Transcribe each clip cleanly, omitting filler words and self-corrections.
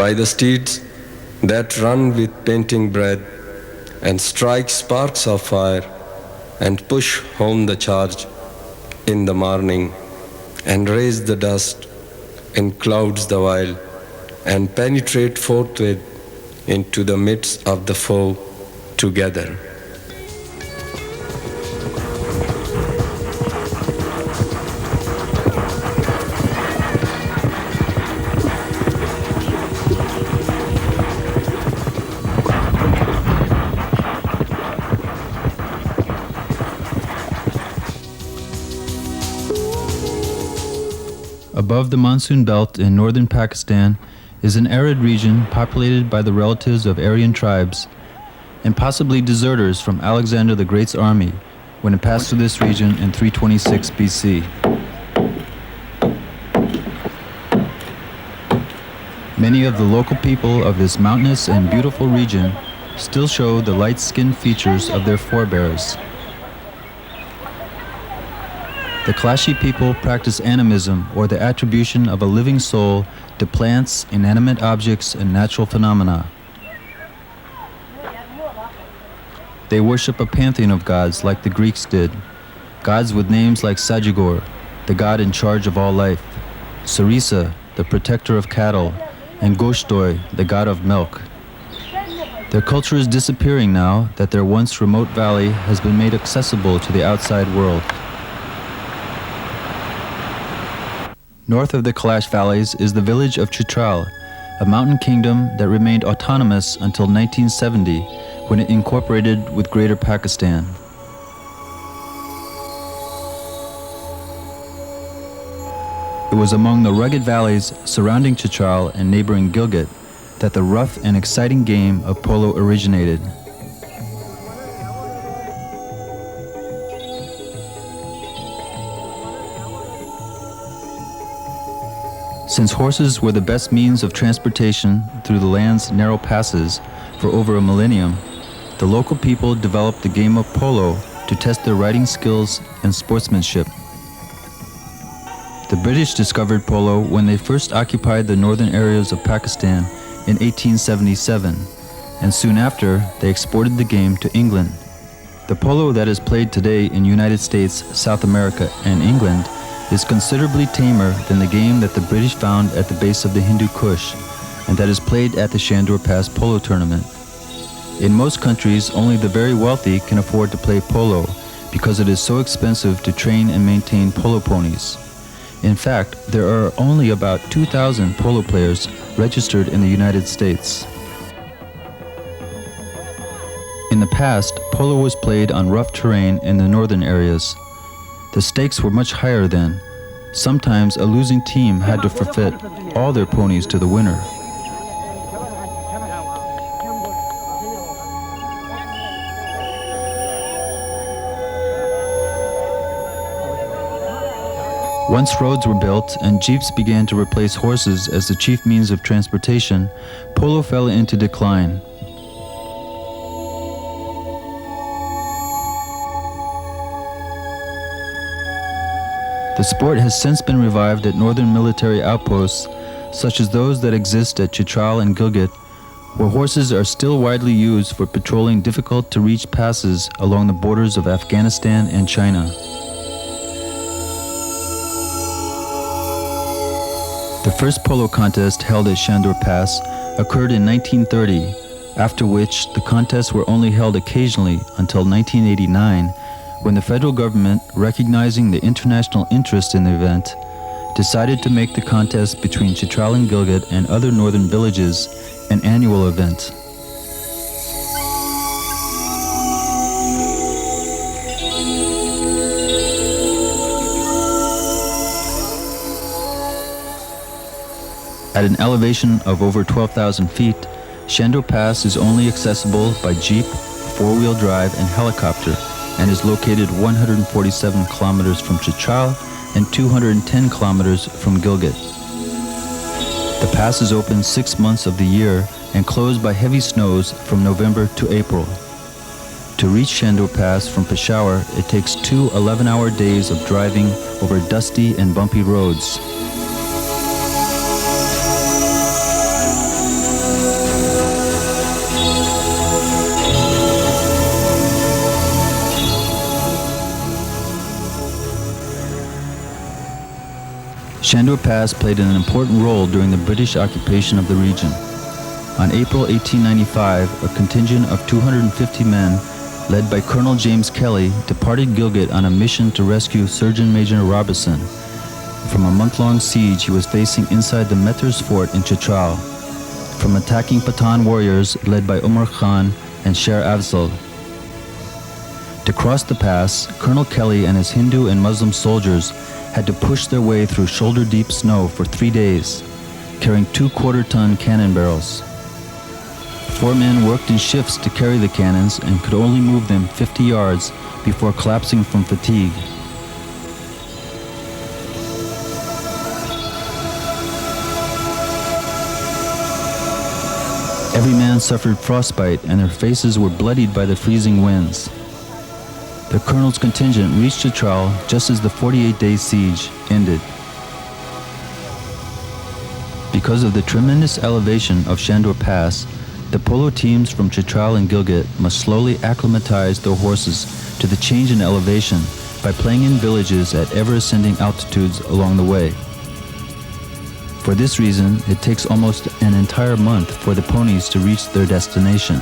by the steeds that run with panting breath and strike sparks of fire and push home the charge in the morning and raise the dust in clouds the while and penetrate forthwith into the midst of the foe together. Above the monsoon belt in northern Pakistan is an arid region populated by the relatives of Aryan tribes and possibly deserters from Alexander the Great's army when it passed through this region in 326 BC. Many of the local people of this mountainous and beautiful region still show the light-skinned features of their forebears. The Kalashi people practice animism, or the attribution of a living soul to plants, inanimate objects, and natural phenomena. They worship a pantheon of gods like the Greeks did, gods with names like Sajagor, the god in charge of all life, Sarisa, the protector of cattle, and Goshtoi, the god of milk. Their culture is disappearing now that their once remote valley has been made accessible to the outside world. North of the Kailash valleys is the village of Chitral, a mountain kingdom that remained autonomous until 1970, when it incorporated with Greater Pakistan. It was among the rugged valleys surrounding Chitral and neighboring Gilget that the rough and exciting game of polo originated. Since horses were the best means of transportation through the land's narrow passes for over a millennium, the local people developed the game of polo to test their riding skills and sportsmanship. The British discovered polo when they first occupied the northern areas of Pakistan in 1877, and soon after they exported the game to England. The polo that is played today in United States, South America, and England is considerably tamer than the game that the British found at the base of the Hindu Kush and that is played at the Shandur Pass polo tournament. In most countries, only the very wealthy can afford to play polo because it is so expensive to train and maintain polo ponies. In fact, there are only about 2,000 polo players registered in the United States. In the past, polo was played on rough terrain in the northern areas. The stakes were much higher then. Sometimes a losing team had to forfeit all their ponies to the winner. Once roads were built and jeeps began to replace horses as the chief means of transportation, polo fell into decline. The sport has since been revived at northern military outposts, such as those that exist at Chitral and Gilget, where horses are still widely used for patrolling difficult-to-reach passes along the borders of Afghanistan and China. The first polo contest held at Shandur Pass occurred in 1930, after which the contests were only held occasionally until 1989, when the federal government, recognizing the international interest in the event, decided to make the contest between Chitral and Gilget and other northern villages an annual event. At an elevation of over 12,000 feet, Shandur Pass is only accessible by jeep, four-wheel drive, and helicopter, and is located 147 kilometers from Chitral and 210 kilometers from Gilget. The pass is open 6 months of the year and closed by heavy snows from November to April. To reach Shandur Pass from Peshawar, it takes 2 11-hour days of driving over dusty and bumpy roads. Shandur Pass played an important role during the British occupation of the region. On April 1895, a contingent of 250 men, led by Colonel James Kelly, departed Gilget on a mission to rescue Surgeon Major Robertson from a month-long siege he was facing inside the Methers fort in Chitral, from attacking Pathan warriors led by Umar Khan and Sher Afzal. To cross the pass, Colonel Kelly and his Hindu and Muslim soldiers had to push their way through shoulder-deep snow for 3 days, carrying 2 quarter-ton cannon barrels. 4 men worked in shifts to carry the cannons and could only move them 50 yards before collapsing from fatigue. Every man suffered frostbite and their faces were bloodied by the freezing winds. The colonel's contingent reached Chitral just as the 48-day siege ended. Because of the tremendous elevation of Shandur Pass, the polo teams from Chitral and Gilget must slowly acclimatize their horses to the change in elevation by playing in villages at ever-ascending altitudes along the way. For this reason, it takes almost an entire month for the ponies to reach their destination.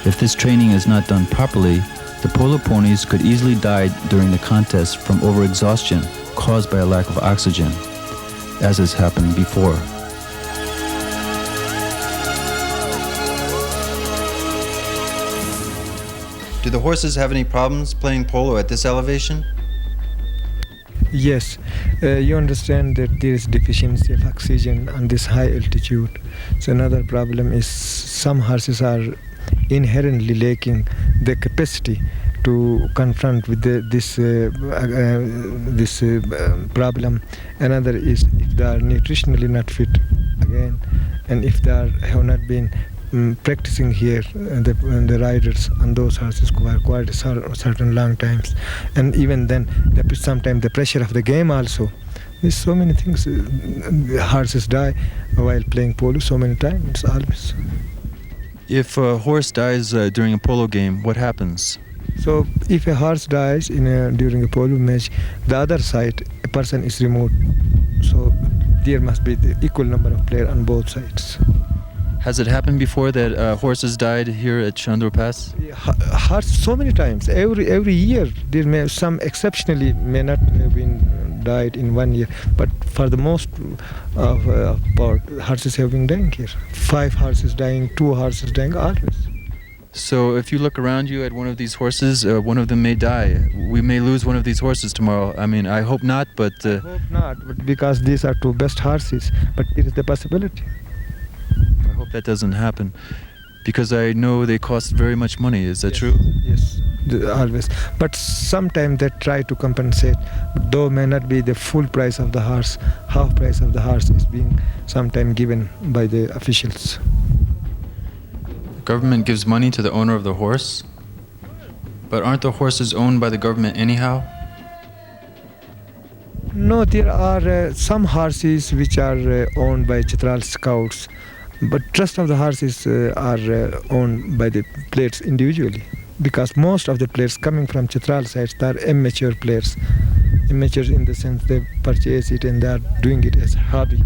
If this training is not done properly, the polo ponies could easily die during the contest from overexhaustion caused by a lack of oxygen, as has happened before. Do the horses have any problems playing polo at this elevation? Yes, you understand that there is deficiency of oxygen on this high altitude. So another problem is some horses are inherently lacking the capacity to confront with this problem. Another is if they are nutritionally not fit again, and if they have not been practicing here, the riders on those horses for quite a certain long times, and even then sometimes the pressure of the game also. There's so many things. Horses die while playing polo so many times, always. If a horse dies during a polo game, what happens? So if a horse dies during a polo match, the other side, a person is removed. So there must be the equal number of players on both sides. Has it happened before that horses died here at Shandur Pass? Horse so many times. Every year there may some exceptionally may not have been died in 1 year, but for the most part, horses have been dying here. 5 horses dying, 2 horses dying, always. So if you look around you at one of these horses, one of them may die. We may lose one of these horses tomorrow. I mean, I hope not, but... I hope not, but because these are 2 best horses, but it is the possibility. I hope that doesn't happen, because I know they cost very much money. Is that true? Yes, always. But sometimes they try to compensate, though may not be the full price of the horse. Half price of the horse is being sometimes given by the officials. The government gives money to the owner of the horse, but aren't the horses owned by the government anyhow? No, there are some horses which are owned by Chitral scouts, but rest of the horses are owned by the players individually, because most of the players coming from Chitral sides are amateur players. Amateurs in the sense they purchase it and they are doing it as a hobby.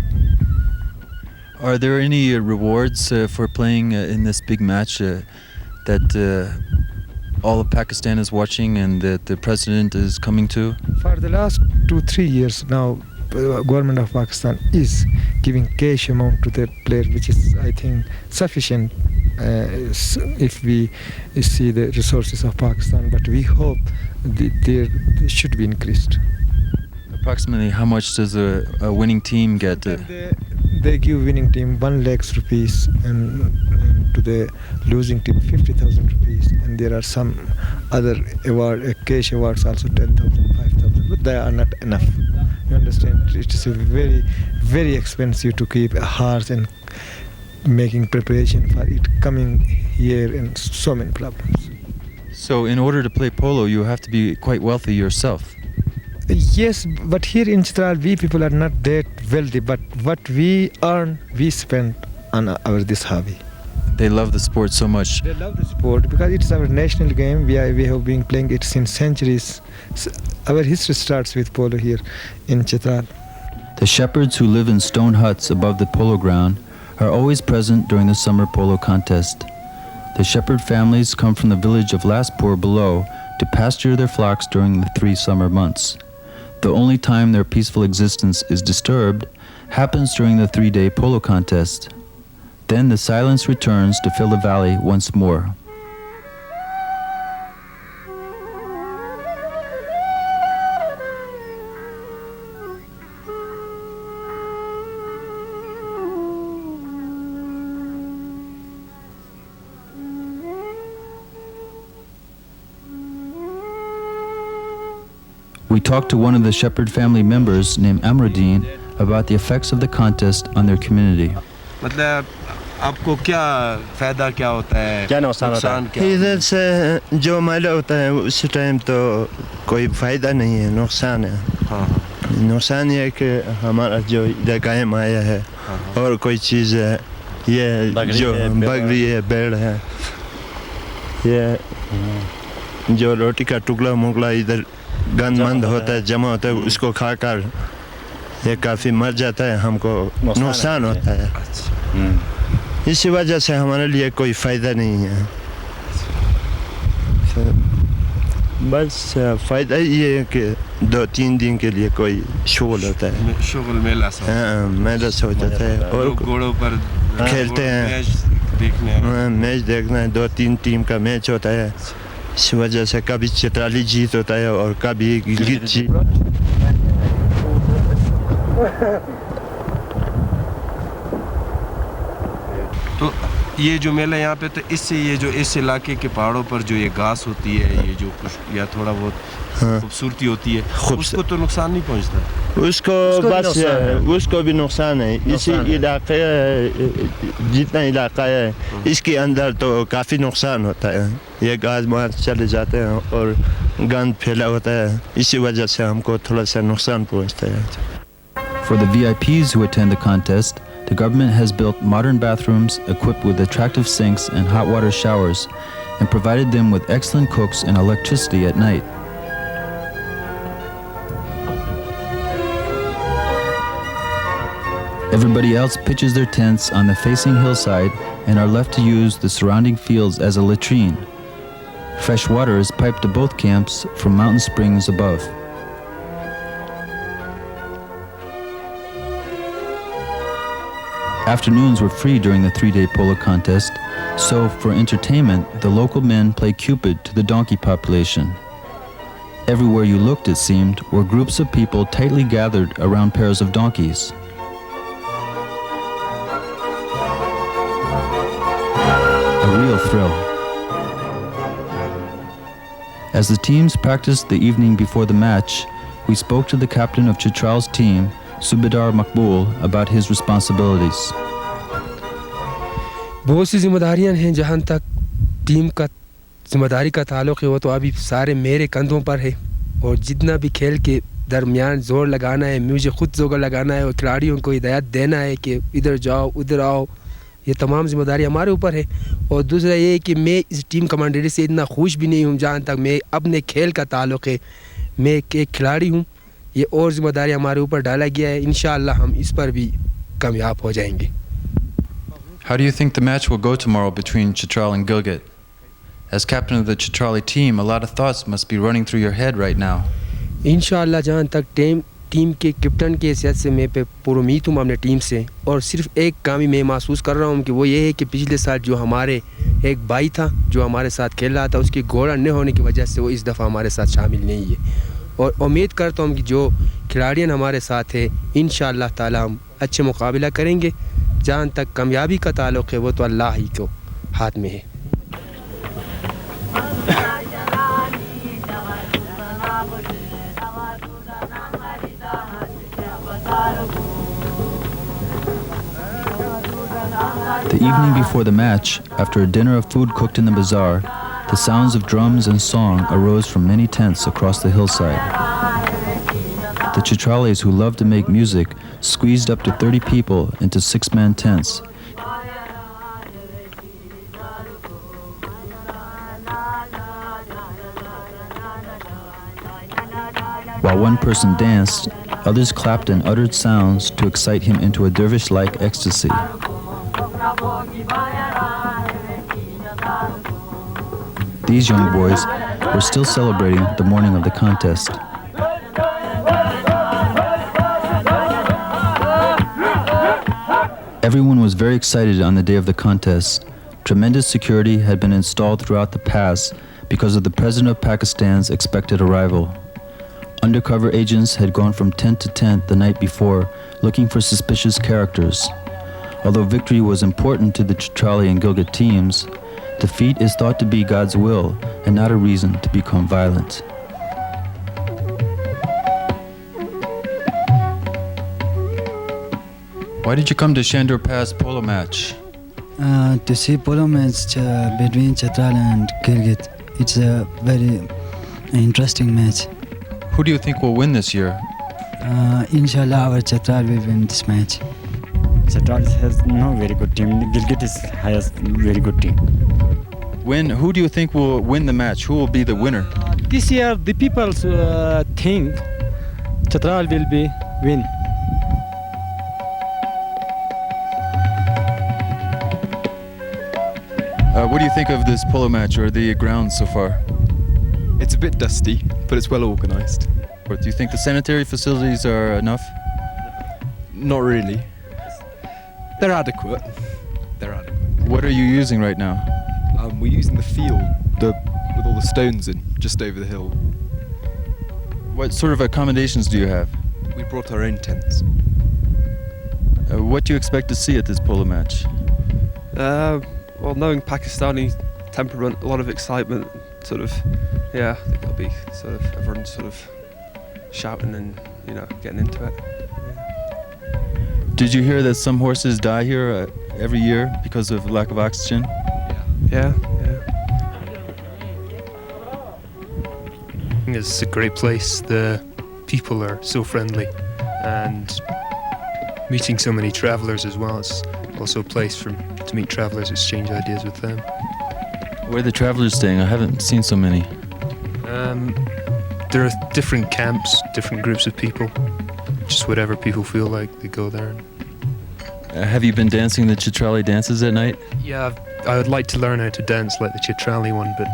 Are there any rewards for playing in this big match that all of Pakistan is watching and that the president is coming to? For the last 2-3 years now, government of Pakistan is giving cash amount to the player, which is, I think, sufficient if we see the resources of Pakistan. But we hope there should be increased. Approximately how much does a winning team get? They give winning team 1 lakh rupees and to the losing team 50,000 rupees, and there are some other cash awards also 10,000, 5,000, but they are not enough. You understand? It is a very, very expensive to keep a horse and making preparation for it coming here, and so many problems. So in order to play polo, you have to be quite wealthy yourself. Yes, but here in Chitral, we people are not that wealthy, but what we earn, we spend on this hobby. They love the sport so much. They love the sport because it's our national game. We have been playing it since centuries. Our history starts with polo here in Chitral. The shepherds who live in stone huts above the polo ground are always present during the summer polo contest. The shepherd families come from the village of Laspur below to pasture their flocks during the 3 summer months. The only time their peaceful existence is disturbed happens during the 3-day polo contest. Then the silence returns to fill the valley once more. We talked to one of the shepherd family members named Amruddin about the effects of the contest on their community. मतलब आपको क्या फायदा क्या होता है, क्या नुकसान होता है? इधर से जो मैला होता है उस टाइम तो कोई फायदा नहीं है, नुकसान है। नुकसान ये है कि हमारा जो इधर कायम आया है और कोई चीज़ है, ये जो बकरी है, भेड़ है, ये जो रोटी का टुकड़ा मुकड़ा इधर गंदमंद होता है, जमा होता है, उसको खाकर ये काफ़ी मर जाता है, हमको नुकसान होता है। इसी वजह से हमारे लिए कोई फ़ायदा नहीं है। बस फ़ायदा ये है कि 2-3 दिन के लिए कोई शुगल होता है, शुगल मेला सा, हाँ मेला सा हो जाता है और घोड़ों पर खेलते हैं, मैच देखना है, 2-3 टीम का मैच होता है। इस वजह से कभी चित्राली जीत होता है और कभी गिलगित जीत। तो ये जो मेला यहाँ पे, तो इससे ये जो इस इलाके के पहाड़ों पर जो ये घास होती है, ये जो कुछ या थोड़ा बहुत खूबसूरती होती है, उसको तो नुकसान नहीं पहुँचता? उसको बस उसको भी नुकसान है। इसी इलाके जितना इलाका है इसके अंदर तो काफ़ी नुकसान होता है, ये घास वहाँ चले जाते हैं और गंद फैला होता है, इसी वजह से हमको थोड़ा सा नुकसान पहुँचता है। For the VIPs who attend the contest, the government has built modern bathrooms equipped with attractive sinks and hot water showers and provided them with excellent cooks and electricity at night. Everybody else pitches their tents on the facing hillside and are left to use the surrounding fields as a latrine. Fresh water is piped to both camps from mountain springs above. Afternoons were free during the 3-day polo contest, so for entertainment, the local men play Cupid to the donkey population. Everywhere you looked, it seemed, were groups of people tightly gathered around pairs of donkeys. A real thrill. As the teams practiced the evening before the match, we spoke to the captain of Chitral's team, Subedar Makbul, about his responsibilities. बहुत सी जिम्मेदारियां हैं, जहाँ तक team का जिम्मेदारी का ताल्लुक़ है वो तो अभी सारे मेरे कंधों पर है, और जितना भी खेल के दरमियान ज़ोर लगाना है, मुझे खुद ज़ोर लगाना है और खिलाड़ियों को हिदायत देना है कि इधर जाओ उधर आओ, ये तमाम जिम्मेदारी हमारे ऊपर है। और दूसरा ये है कि मैं इस टीम कमांडरी से इतना खुश भी नहीं हूँ, जहाँ तक मैं अपने खेल का ताल्लुक़ है, मैं एक खिलाड़ी हूँ, ये और ज़िम्मेदारी हमारे ऊपर डाला गया है, इंशाअल्लाह हम इस पर भी कामयाब हो जाएंगे। How do you think the match will go tomorrow between Chitral and Gilget? As captain of the Chitrali team, a lot of thoughts must be running through your head right now. इंशाअल्लाह जहाँ तक team के captain के हैसियत से मैं पे पूरी उम्मीद हूँ अपने टीम से, और सिर्फ एक काम ही मैं महसूस कर रहा हूँ कि वो ये है कि पिछले साल जो हमारे एक भाई था जो हमारे साथ खेल रहा था, उसकी घोड़ा न होने की वजह से वो इस दफ़ा हमारे साथ शामिल नहीं है, और उम्मीद करता हूँ कि जो खिलाड़ियाँ हमारे साथ है इंशाअल्लाह ताला हम अच्छे मुकाबला करेंगे। जहाँ तक कामयाबी का ताल्लुक़ है वो तो अल्लाह ही को हाथ में है। The evening before the match, after a dinner of food cooked in the bazaar, the sounds of drums and song arose from many tents across the hillside. The Chitralis, who loved to make music, squeezed up to 30 people into 6-man tents. While one person danced, Others clapped and uttered sounds to excite him into a dervish-like ecstasy. These young boys were still celebrating the morning of the contest. Everyone was very excited on the day of the contest. Tremendous security had been installed throughout the pass because of the President of Pakistan's expected arrival. Undercover agents had gone from tent to tent the night before, looking for suspicious characters. Although victory was important to the Chitral and Gilget teams, defeat is thought to be God's will and not a reason to become violent. Why did you come to Shandur Pass polo match? To see polo match between Chitral and Gilget. It's a very interesting match. Who do you think will win this year? Inshallah, our Chitral will win this match. Chitral has no very good team. Gilget has very good team. Who do you think will win the match? Who will be the winner? This year, the people think Chitral will be win. What do you think of this polo match or the grounds so far? It's a bit dusty, but it's well organized. Do you think the sanitary facilities are enough? Not really. They're adequate. What are you using right now? We're using the field with all the stones in, just over the hill. What sort of accommodations do you have? We brought our own tents. What do you expect to see at this polo match? Well, knowing Pakistani temperament, a lot of excitement, I think it'll be everyone shouting and, getting into it. Did you hear that some horses die here every year because of lack of oxygen? Yeah. It's a great place. The people are so friendly, and meeting so many travelers as well. It's also a place to meet travelers, exchange ideas with them. Where are the travelers staying? I haven't seen so many. There are different camps, different groups of people. Just whatever people feel like, they go there. Have you been dancing the Chitrali dances at night? Yeah, I would like to learn how to dance like the Chitrali one, but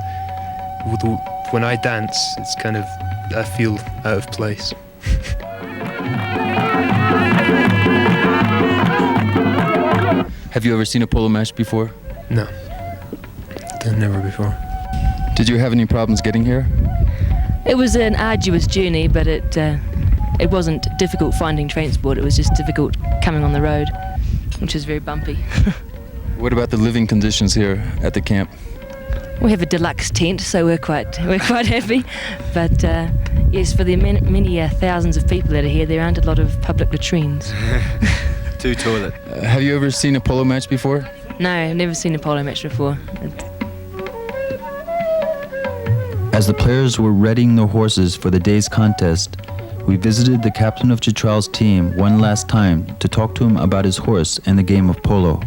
when I dance, it's I feel out of place. Have you ever seen a polo match before? No, never before. Did you have any problems getting here? It was an arduous journey, but it wasn't difficult finding transport. It was just difficult coming on the road, which is very bumpy. What about the living conditions here at the camp? We have a deluxe tent, so we're quite happy. But yes, for the many thousands of people that are here, there aren't a lot of public latrines. 2 toilets. Have you ever seen a polo match before? No, I've never seen a polo match before. As the players were readying their horses for the day's contest, we visited the captain of Chitral's team one last time to talk to him about his horse and the game of polo.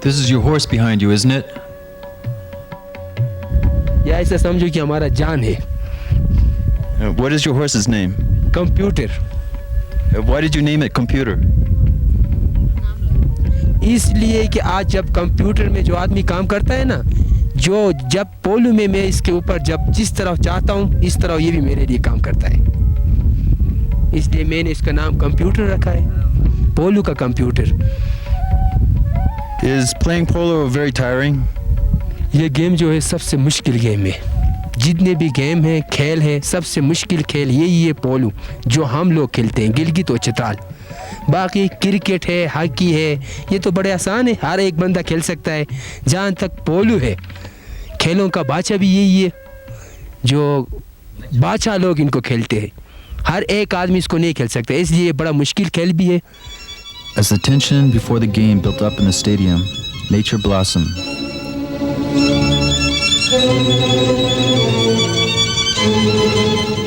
This is your horse behind you, isn't it? या ऐसा समझो कि हमारा जान है. What is your horse's name? Computer. Why did you name it Computer? इसलिए कि आज जब कंप्यूटर में जो आदमी काम करता है ना, जब पोलो में मैं इसके ऊपर जिस तरह चाहता हूँ, इस तरह ये भी मेरे लिए काम करता है. इसलिए मैंने इसका नाम कंप्यूटर रखा है, पोलो का computer. Is playing polo very tiring? ये गेम जो है सबसे मुश्किल गेम है. जितने भी गेम हैं, खेल हैं, सबसे मुश्किल खेल यही है पोलो, जो हम लोग खेलते हैं, गिलगित और चित्राल. बाकी क्रिकेट है, हॉकी है, ये तो बड़े आसान है, हर एक बंदा खेल सकता है. जहाँ तक पोलो है, खेलों का बादशाह भी यही है, जो बादशाह लोग इनको खेलते हैं. हर एक आदमी इसको नहीं खेल सकता, इसलिए ये बड़ा मुश्किल खेल भी है. As the tension before the game built up in the stadium, nature blossomed.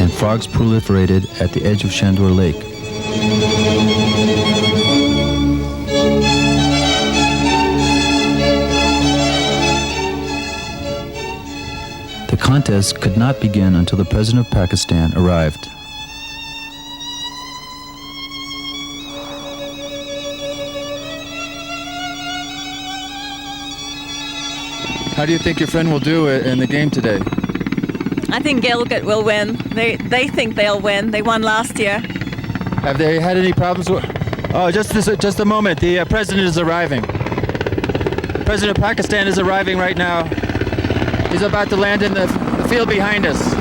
And frogs proliferated at the edge of Shandur Lake. The contest could not begin until the President of Pakistan arrived. How do you think your friend will do in the game today? I think Gilget will win. They think they'll win. They won last year. Have they had any problems with... Oh, just a moment. The president is arriving. The president of Pakistan is arriving right now. He's about to land in the field behind us.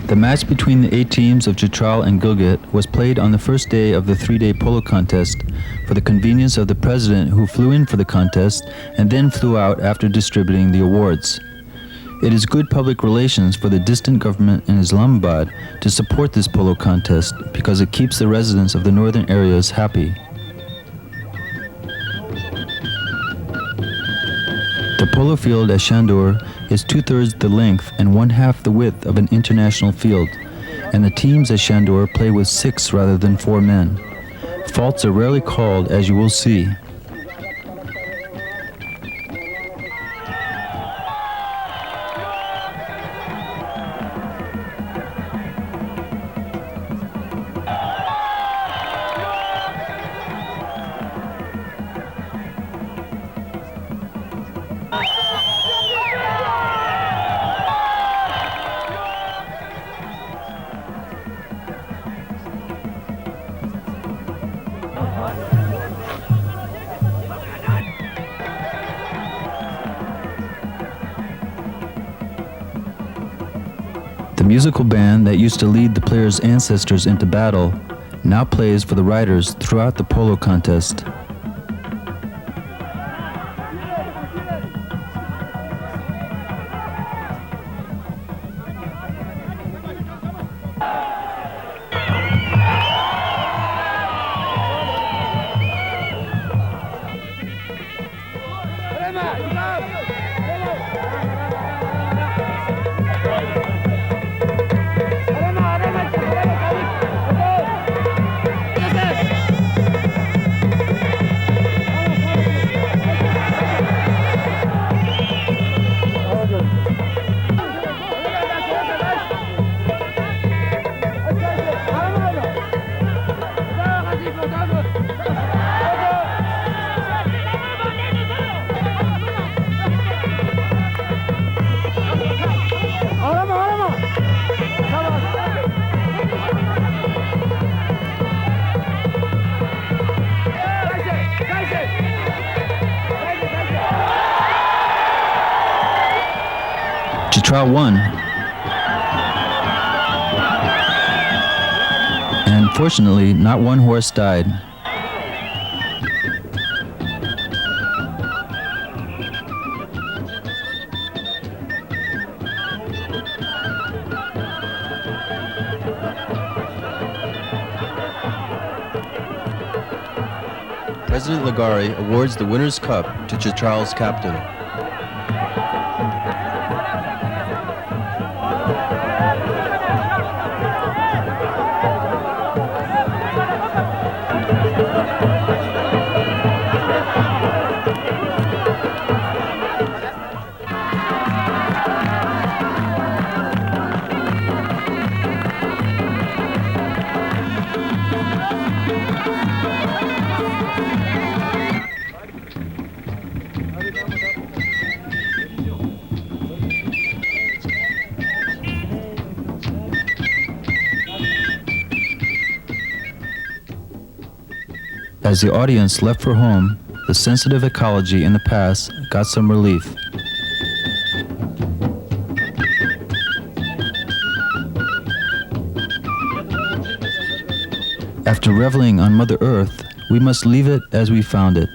The match between the 8 teams of Chitral and Gilget was played on the first day of the 3-day polo contest for the convenience of the president, who flew in for the contest and then flew out after distributing the awards. It is good public relations for the distant government in Islamabad to support this polo contest because it keeps the residents of the northern areas happy. The polo field at Shandur is 2/3 the length and 1/2 the width of an international field, and the teams at Shandur play with 6 rather than 4 men. Faults are rarely called, as you will see. The musical band that used to lead the players' ancestors into battle now plays for the riders throughout the polo contest. Chitral won, and fortunately not one horse died. President Leghari awards the Winners' Cup to Chitral's captain. As the audience left for home, the sensitive ecology in the past got some relief. After reveling on Mother Earth, we must leave it as we found it.